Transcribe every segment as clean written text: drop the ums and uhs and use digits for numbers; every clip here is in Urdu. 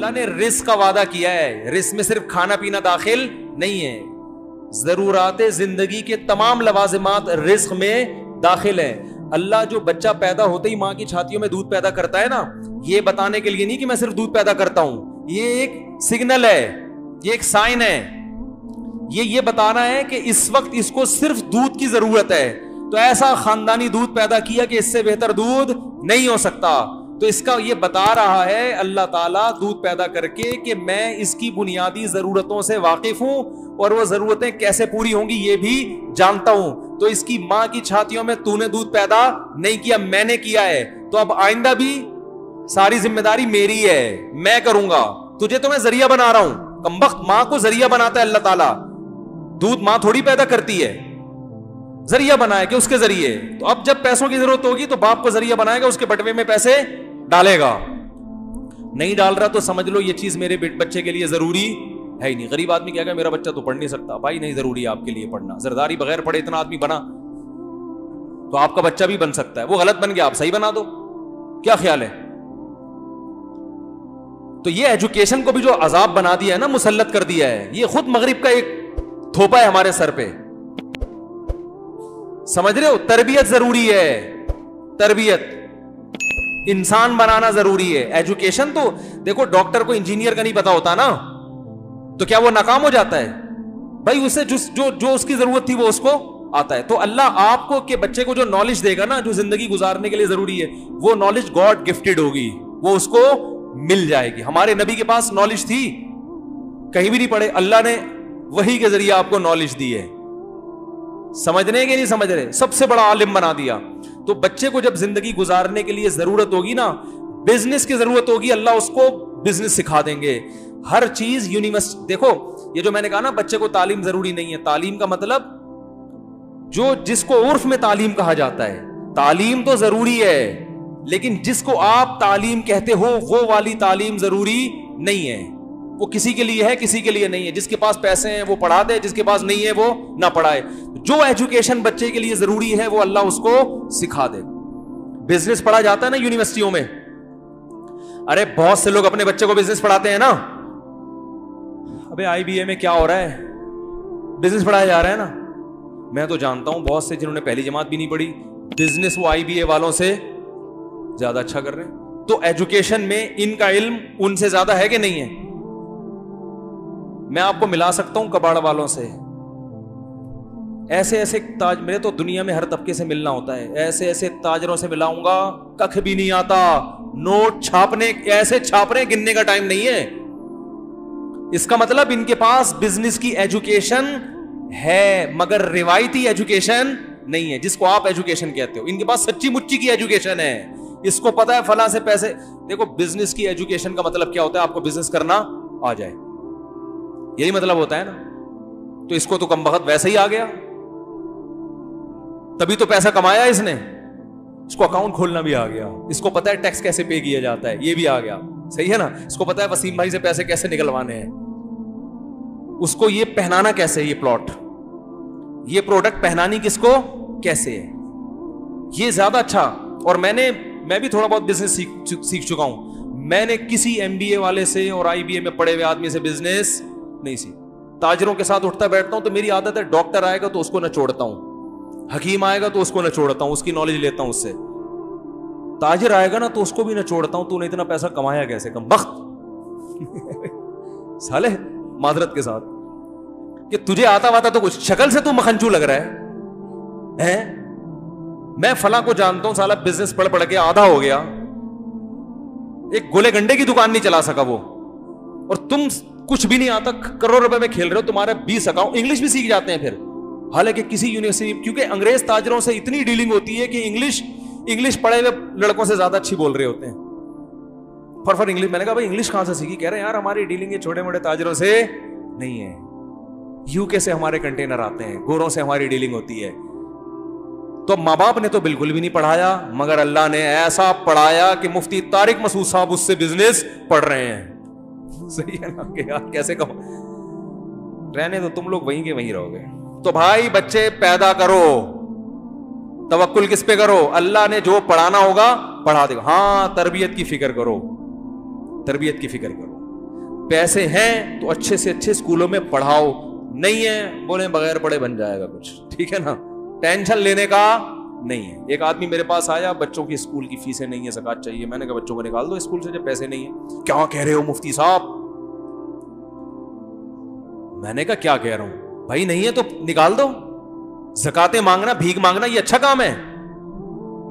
اللہ نے رزق کا وعدہ کیا ہے. رزق میں صرف کھانا پینا داخل نہیں ہے, ضرورات زندگی کے تمام لوازمات رزق میں داخل ہیں. اللہ جو بچہ پیدا ہوتے ہی ماں کی چھاتیوں میں دودھ پیدا کرتا ہے نا, یہ بتانے کے لیے نہیں کہ میں صرف دودھ پیدا کرتا ہوں, یہ ایک سگنل ہے, یہ ایک سائن ہے, یہ بتانا ہے کہ اس وقت اس کو صرف دودھ کی ضرورت ہے. تو ایسا خاندانی دودھ پیدا کیا کہ اس سے بہتر دودھ نہیں ہو سکتا. تو اس کا یہ بتا رہا ہے اللہ تعالیٰ دودھ پیدا کر کے کہ میں اس کی بنیادی ضرورتوں سے واقف ہوں اور وہ ضرورتیں کیسے پوری ہوں گی یہ بھی جانتا ہوں. تو اس کی ماں کی چھاتیوں میں تو نے دودھ پیدا نہیں کیا, میں نے کیا ہے. تو اب آئندہ بھی ساری ذمہ داری میری ہے, میں کروں گا. تجھے تو میں ذریعہ بنا رہا ہوں. کمبخت, ماں کو ذریعہ بناتا ہے اللہ تعالیٰ. دودھ ماں تھوڑی پیدا کرتی ہے, ذریعہ بنائے کہ اس کے ذریعے. تو اب جب پیسوں کی ضرورت ہوگی تو باپ کو ذریعہ بنائے گا, اس کے بٹوے میں پیسے ڈالے گا. نہیں ڈال رہا تو سمجھ لو یہ چیز میرے بچے کے لیے ضروری ہے ہی نہیں. غریب آدمی کہے گا میرا بچہ تو پڑھ نہیں سکتا. بھائی نہیں ضروری ہے آپ کے لیے پڑھنا. زرداری بغیر پڑھے اتنا آدمی بنا تو آپ کا بچہ بھی بن سکتا ہے. وہ غلط بن گیا, آپ صحیح بنا دو. کیا خیال ہے؟ تو یہ ایجوکیشن کو بھی جو عذاب بنا دیا ہے نا, مسلط کر دیا ہے, یہ خود مغرب کا ایک تھوپا ہے ہمارے سر پہ. سمجھ رہے ہو؟ تربیت ضروری ہے, تربیت, انسان بنانا ضروری ہے. ایجوکیشن تو دیکھو, ڈاکٹر کو انجینئر کا نہیں پتا ہوتا نا, تو کیا وہ ناکام ہو جاتا ہے؟ بھائی اسے جو اس کی ضرورت تھی وہ اس کو آتا ہے. تو اللہ آپ کو کہ بچے کو جو نالج دے گا نا, جو زندگی گزارنے کے لیے ضروری ہے, وہ نالج گاڈ گفٹڈ ہوگی, وہ اس کو مل جائے گی. ہمارے نبی کے پاس نالج تھی, کہیں بھی نہیں پڑھے, اللہ نے وحی کے ذریعے آپ کو نالج دی ہے. سمجھنے کے نہیں سمجھ رہے, سب سے بڑا عالم بنا دیا. تو بچے کو جب زندگی گزارنے کے لیے ضرورت ہوگی نا, بزنس کی ضرورت ہوگی, اللہ اس کو بزنس سکھا دیں گے. ہر چیز یونیورسٹی. دیکھو یہ جو میں نے کہا نا بچے کو تعلیم ضروری نہیں ہے, تعلیم کا مطلب جو جس کو عرف میں تعلیم کہا جاتا ہے, تعلیم تو ضروری ہے, لیکن جس کو آپ تعلیم کہتے ہو وہ والی تعلیم ضروری نہیں ہے. وہ کسی کے لیے ہے, کسی کے لیے نہیں ہے. جس کے پاس پیسے ہیں وہ پڑھا دے, جس کے پاس نہیں ہے وہ نہ پڑھائے. جو ایجوکیشن بچے کے لیے ضروری ہے وہ اللہ اس کو سکھا دے. بزنس پڑھا جاتا ہے نا یونیورسٹیوں میں, ارے بہت سے لوگ اپنے بچے کو بزنس پڑھاتے ہیں نا. ابے آئی بی اے میں کیا ہو رہا ہے, بزنس پڑھایا جا رہا ہے نا. میں تو جانتا ہوں بہت سے جنہوں نے پہلی جماعت بھی نہیں پڑھی, بزنس وہ آئی بی اے والوں سے زیادہ اچھا کر رہے ہیں. تو ایجوکیشن میں ان کا علم ان سے زیادہ ہے کہ نہیں ہے؟ میں آپ کو ملا سکتا ہوں کباڑ والوں سے, ایسے ایسے تاج, میرے تو دنیا میں ہر طبقے سے ملنا ہوتا ہے, ایسے ایسے تاجروں سے ملاؤں گا ککھ بھی نہیں آتا. نوٹ چھاپنے ایسے چھاپ رہے, گننے کا ٹائم نہیں ہے. اس کا مطلب ان کے پاس بزنس کی ایجوکیشن ہے مگر روایتی ایجوکیشن نہیں ہے, جس کو آپ ایجوکیشن کہتے ہو. ان کے پاس سچی مچی کی ایجوکیشن ہے, اس کو پتا ہے فلاں سے پیسے. دیکھو بزنس کی ایجوکیشن کا مطلب کیا ہوتا ہے, آپ کو بزنس کرنا آ جائے, یہی مطلب ہوتا ہے نا. تو اس کو تو کم بخت ویسے ہی آ گیا, تبھی تو پیسہ کمایا اس نے. اس کو اکاؤنٹ کھولنا بھی آ گیا, اس کو پتا ہے ٹیکس کیسے پے کیا جاتا ہے, یہ بھی آ گیا. صحیح ہے نا. اس کو پتا ہے وسیم بھائی سے پیسے کیسے نکلوانے ہیں, اس کو یہ پہنانا کیسے, یہ پلاٹ, یہ پروڈکٹ پہنانی کس کو کیسے ہے, یہ زیادہ اچھا. اور میں بھی تھوڑا بہت بزنس سیکھ چکا ہوں. میں نے کسی ایم بی اے والے سے اور آئی بی اے میں پڑھے ہوئے آدمی سے بزنس نہیں سیکھ. تاجروں کے ساتھ اٹھتا بیٹھتا ہوں تو میری عادت ہے, ڈاکٹر آئے گا تو اس کو نہ چھوڑتا ہوں, حکیم آئے گا تو اس کو نہ چھوڑتا ہوں, اس کی نالج لیتا ہوں اس سے. تاجر آئے گا نا تو اس کو بھی نہ چھوڑتا ہوں, تو نے اتنا پیسہ کمایا کیسے, کم بخت سالے معذرت کے ساتھ, کہ تجھے آتا واتا تو کچھ, شکل سے تو مکھنچو لگ رہا ہے. میں فلاں کو جانتا ہوں, سالا بزنس پڑھ پڑھ کے آدھا ہو گیا, ایک گولے گنڈے کی دکان نہیں چلا سکا وہ, اور تم کچھ بھی نہیں آتا, کروڑ روپے میں کھیل رہے ہو, تمہارے 20 اکاؤنٹ. انگلش بھی سیکھ جاتے ہیں پھر, حالانکہ کسی یونیورسٹی, کیونکہ انگریز تاجروں سے اتنی ڈیلنگ ہوتی ہے کہ انگلش پڑھے ہوئے لڑکوں سے زیادہ اچھی بول رہے ہوتے ہیں. فر انگلش. میں نے کہا بھائی انگلش کہاں سے سیکھی؟ کہہ رہے ہیں یار ہماری ڈیلنگ چھوٹے موٹے تاجروں سے نہیں ہے, یو کے سے ہمارے کنٹینر آتے ہیں, گوروں سے ہماری ڈیلنگ ہوتی ہے. تو ماں باپ نے تو بالکل بھی نہیں پڑھایا, مگر اللہ نے ایسا پڑھایا کہ مفتی طارق مسعود صاحب اس سے بزنس پڑھ رہے ہیں. صحیح ہے نا, کہ یار کیسے رہنے تو تم لوگ وہیں کے وہیں رہو گے. تو بھائی بچے پیدا کرو, توکل کس پہ کرو, اللہ نے جو پڑھانا ہوگا پڑھا دے گا. ہاں تربیت کی فکر کرو, تربیت کی فکر کرو. پیسے ہیں تو اچھے سے اچھے اسکولوں میں پڑھاؤ, نہیں ہے بولیں بغیر پڑھے بن جائے گا کچھ, ٹھیک ہے نا, ٹینشن لینے کا نہیں ہے. ایک آدمی میرے پاس آیا, بچوں کی اسکول کی فیسیں نہیں ہے, زکات چاہیے. میں نے کہا بچوں کو نکال دو اسکول سے جب پیسے نہیں ہیں. کیا کہہ رہے ہو مفتی صاحب؟ میں نے کہا کیا کہہ رہا ہوں بھائی, نہیں ہے تو نکال دو. زکاتیں مانگنا, بھیک مانگنا یہ اچھا کام ہے؟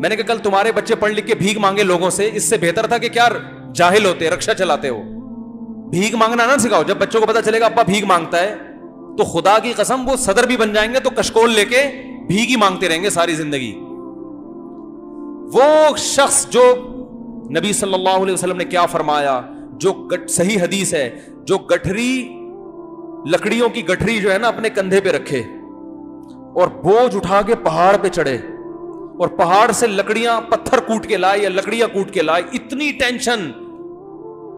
میں نے کہا کل تمہارے بچے پڑھ لکھ کے بھیک مانگے لوگوں سے, اس سے بہتر تھا کہ کیا جاہل ہوتے, رکشا چلاتے ہو. بھیک مانگنا نہ سکھاؤ. جب بچوں کو پتا چلے گا ابا بھیک مانگتا ہے تو خدا کی قسم وہ صدر بھی بن جائیں گے تو کشکول لے کے بھیک ہی مانگتے رہیں گے ساری زندگی. وہ شخص جو نبی صلی اللہ علیہ وسلم نے کیا فرمایا, جو صحیح حدیث ہے, جو گٹھری لکڑیوں کی گٹھری جو ہے نا اپنے کندھے پہ رکھے اور بوجھ اٹھا کے پہاڑ پہ چڑھے اور پہاڑ سے لکڑیاں پتھر کوٹ کے لائے یا لکڑیاں کوٹ کے لائے, اتنی ٹینشن,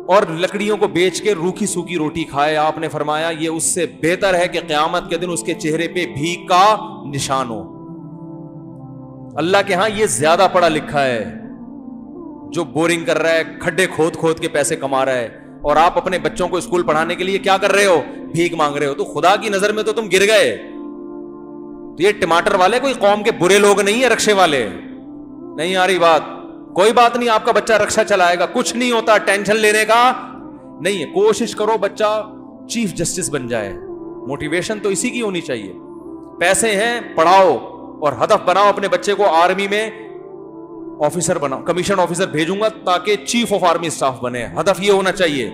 اور لکڑیوں کو بیچ کے روکھی سوکھی روٹی کھائے. آپ نے فرمایا یہ اس سے بہتر ہے کہ قیامت کے دن اس کے چہرے پہ بھیک کا نشان ہو. اللہ کے ہاں یہ زیادہ پڑھا لکھا ہے جو بورنگ کر رہا ہے, کھڈے کھود کھود کے پیسے کما رہا ہے, اور آپ اپنے بچوں کو اسکول پڑھانے کے لیے کیا کر رہے ہو, بھیک مانگ رہے ہو. تو خدا کی نظر میں تو تم گر گئے. تو یہ ٹماٹر والے کوئی قوم کے برے لوگ نہیں ہیں, رکشے والے نہیں. آ رہی بات؟ کوئی بات نہیں, آپ کا بچہ رکشا چلائے گا, کچھ نہیں ہوتا, ٹینشن لینے کا نہیں ہے. کوشش کرو بچہ چیف جسٹس بن جائے, موٹیویشن تو اسی کی ہونی چاہیے. پیسے ہیں پڑھاؤ, اور ہدف بناؤ اپنے بچے کو آرمی میں آفیسر بناؤ, کمیشن آفیسر بھیجوں گا تاکہ چیف آف آرمی اسٹاف بنے. ہدف یہ ہونا چاہیے.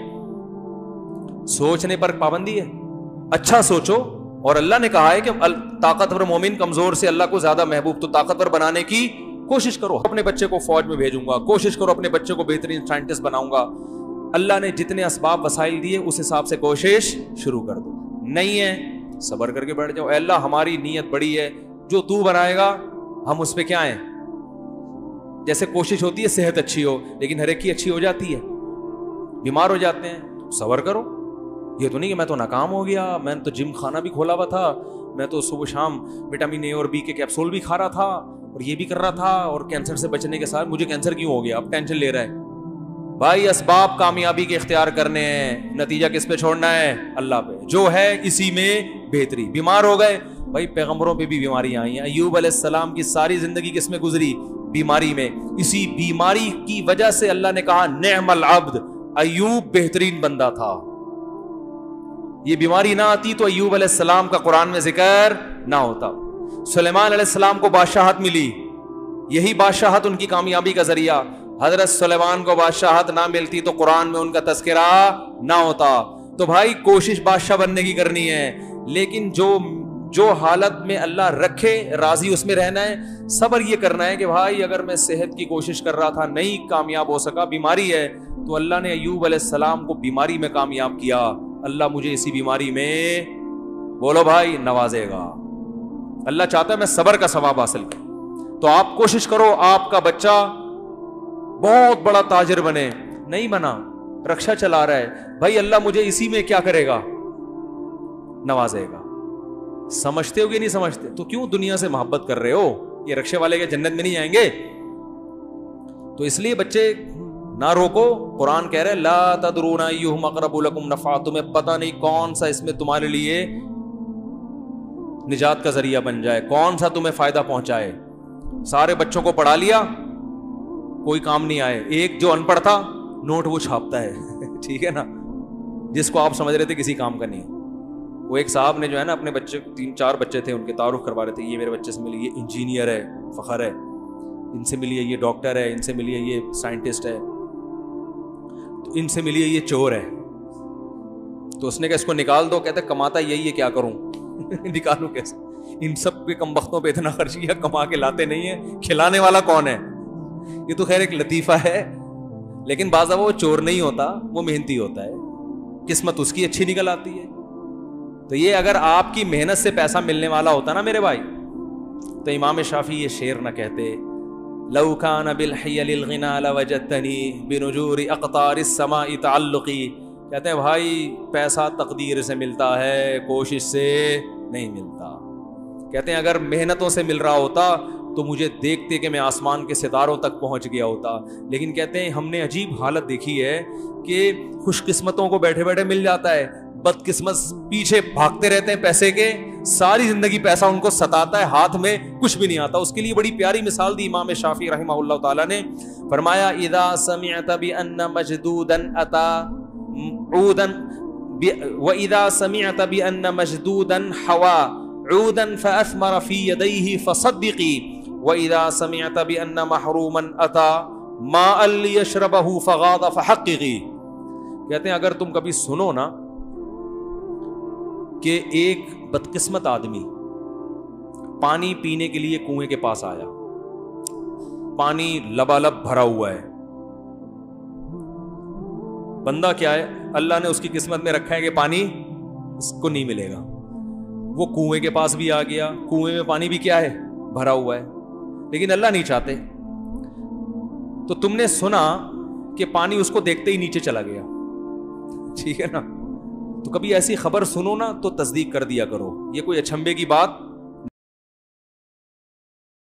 سوچنے پر پابندی ہے, اچھا سوچو. اور اللہ نے کہا ہے کہ طاقتور مومن کمزور سے اللہ کو زیادہ محبوب, تو طاقتور بنانے کی کوشش کرو. اپنے بچے کو فوج میں بھیجوں گا, کوشش کرو اپنے بچے کو بہترین سائنٹسٹ بناؤں گا. اللہ نے جتنے اسباب وسائل دیے اس حساب سے کوشش شروع کر دو. نہیں ہے صبر کر کے بیٹھ جاؤ. اے اللہ ہماری نیت بڑی ہے, جو تو بنائے گا ہم اس پہ کیا ہیں. جیسے کوشش ہوتی ہے صحت اچھی ہو, لیکن ہر ایک کی اچھی ہو جاتی ہے, بیمار ہو جاتے ہیں. صبر کرو. یہ تو نہیں کہ میں تو ناکام ہو گیا, میں نے تو جم خانہ بھی کھولا ہوا تھا, میں تو صبح شام وٹامن اے اور بی کے کیپسول بھی کھا رہا تھا, اور یہ بھی کر رہا تھا, اور کینسر سے بچنے کے ساتھ مجھے کینسر کیوں ہو گیا, اب ٹینشن لے رہا ہے. بھائی اسباب کامیابی کے اختیار کرنے ہیں, نتیجہ کس پہ چھوڑنا ہے, اللہ پہ. جو ہے اسی میں بہتری. بیمار ہو گئے, بھائی پیغمبروں پہ بھی بیماریاں آئی ہیں. ایوب علیہ السلام کی ساری زندگی کس میں گزری, بیماری میں. اسی بیماری کی وجہ سے اللہ نے کہا نعم العبد, ایوب بہترین بندہ تھا. یہ بیماری نہ آتی تو ایوب علیہ السلام کا قرآن میں ذکر نہ ہوتا. سلیمان علیہ السلام کو بادشاہت ملی, یہی بادشاہت ان کی کامیابی کا ذریعہ. حضرت سلیمان کو بادشاہت نہ ملتی تو قرآن میں ان کا تذکرہ نہ ہوتا. تو بھائی کوشش بادشاہ بننے کی کرنی ہے, لیکن جو حالت میں اللہ رکھے راضی اس میں رہنا ہے. صبر یہ کرنا ہے کہ بھائی اگر میں صحت کی کوشش کر رہا تھا نہیں کامیاب ہو سکا, بیماری ہے, تو اللہ نے ایوب علیہ السلام کو بیماری میں کامیاب کیا. اللہ مجھے اسی بیماری میں بولو بھائی نوازے گا. اللہ چاہتا ہے میں صبر کا ثواب حاصل کروں. تو آپ کوشش کرو آپ کا بچہ بہت بڑا تاجر بنے. نہیں بنا, رکشا چلا رہا ہے, بھائی اللہ مجھے اسی میں کیا کرے گا, نوازے گا. سمجھتے ہو کہ نہیں سمجھتے؟ تو کیوں دنیا سے محبت کر رہے ہو؟ یہ رکشے والے کے جنت میں نہیں آئیں گے. تو اس لیے بچے نہ روکو. قرآن کہہ رہے لا تدرون ایہم اقرب لکم نفعا, تمہیں پتہ نہیں کون سا اس میں تمہارے لیے نجات کا ذریعہ بن جائے, کون سا تمہیں فائدہ پہنچائے. سارے بچوں کو پڑھا لیا, کوئی کام نہیں آئے. ایک جو ان پڑھ تھا نوٹ وہ چھاپتا ہے ٹھیک ہے نا, جس کو آپ سمجھ رہے تھے کسی کام کا نہیں. وہ ایک صاحب نے جو ہے نا اپنے بچے, 3-4 بچے تھے, ان کے تعارف کروا رہے تھے. یہ میرے بچے سے ملی, یہ انجینئر ہے, فخر ہے. ان سے ملی ہے, یہ ڈاکٹر ہے. ان سے ملی ہے, یہ سائنٹسٹ ہے. تو ان سے ملی ہے, یہ چور ہے. تو اس نے کہا اس کو نکال دو. کہتے کماتا یہی ہے, کیا کروں نکالوں کیسے. ان سب کے کم بختوں پہ اتنا خرچ کیا, کما کے لاتے نہیں ہیں. کھلانے والا کون ہے؟ یہ تو خیر ایک لطیفہ ہے, لیکن بعض وہ چور نہیں ہوتا, وہ محنتی ہوتا ہے. قسمت اس کی اچھی نکل آتی ہے. تو یہ اگر آپ کی محنت سے پیسہ ملنے والا ہوتا نا میرے بھائی, تو امام شافعی یہ شعر نہ کہتے لو کان بالحیل الغنا لوجدتنی بنجور اقطار السماء تعلقی. کہتے ہیں بھائی پیسہ تقدیر سے ملتا ہے, کوشش سے نہیں ملتا. کہتے ہیں اگر محنتوں سے مل رہا ہوتا تو مجھے دیکھتے کہ میں آسمان کے ستاروں تک پہنچ گیا ہوتا. لیکن کہتے ہیں ہم نے عجیب حالت دیکھی ہے کہ خوش قسمتوں کو بیٹھے بیٹھے مل جاتا ہے, بد قسمت پیچھے بھاگتے رہتے ہیں پیسے کے, ساری زندگی پیسہ ان کو ستاتا ہے, ہاتھ میں کچھ بھی نہیں آتا. اس کے لیے بڑی پیاری مثال دی امام شافعی رحمہ اللہ تعالیٰ نے, فرمایا اذا سمعت بان مجدودا اتا عودا واذا سمعت بان مجدودا حوا عودا فاثمر في يديه فصدقي واذا سمعت بان محروما اتا ماء ليشربه فغاض فحققي. کہتے ہیں اگر تم کبھی سنو نا کہ ایک بدقسمت آدمی پانی پینے کے لیے کنویں کے پاس آیا, پانی لبالب بھرا ہوا ہے, بندہ کیا ہے, اللہ نے اس کی قسمت میں رکھا ہے کہ پانی اس کو نہیں ملے گا. وہ کنویں کے پاس بھی آ گیا, کنویں میں پانی بھی کیا ہے, بھرا ہوا ہے, لیکن اللہ نہیں چاہتے. تو تم نے سنا کہ پانی اس کو دیکھتے ہی نیچے چلا گیا, ٹھیک ہے نا, تو کبھی ایسی خبر سنو نا تو تصدیق کر دیا کرو, یہ کوئی اچھمبے کی بات